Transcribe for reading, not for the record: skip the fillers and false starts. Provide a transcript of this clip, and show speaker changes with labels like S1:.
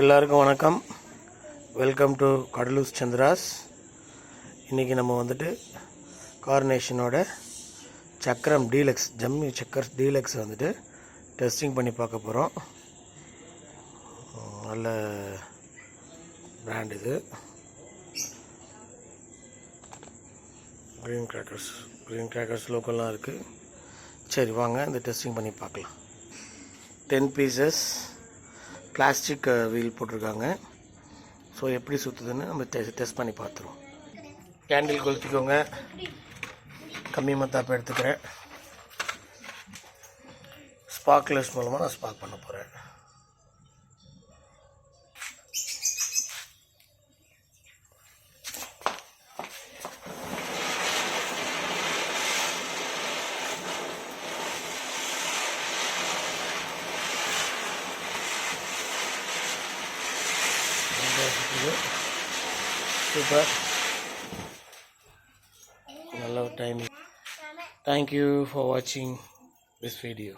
S1: எல்லாருக்கும் வணக்கம். Welcome to கடலூஸ் சந்திராஸ். இன்றைக்கி நம்ம வந்துட்டு கார்னேஷனோட சக்கரம் டீலக்ஸ் ஜம்மி சக்கர் டீலக்ஸ் வந்துட்டு டெஸ்டிங் பண்ணி பார்க்க போகிறோம். நல்ல பிராண்ட் இது. க்ரீன் கிராக்கர்ஸ் லோக்கல்லாம் இருக்குது. சரி வாங்க இந்த டெஸ்டிங் பண்ணி பார்க்கலாம். 10 பீசஸ் பிளாஸ்டிக் வீல் போட்டிருக்காங்க. ஸோ எப்படி சுற்றுதுன்னு நம்ம டெஸ்ட் பண்ணி பார்த்துருவோம். கேண்டில் கொளுத்திக்கோங்க. கம்மி மத்தாப்பை எடுத்துக்கிறேன். ஸ்பார்க்லர்ஸ் மூலமாக நான் ஸ்பார்க் பண்ண போகிறேன். சூப்பர், நல்ல timing. Thank you for watching this video.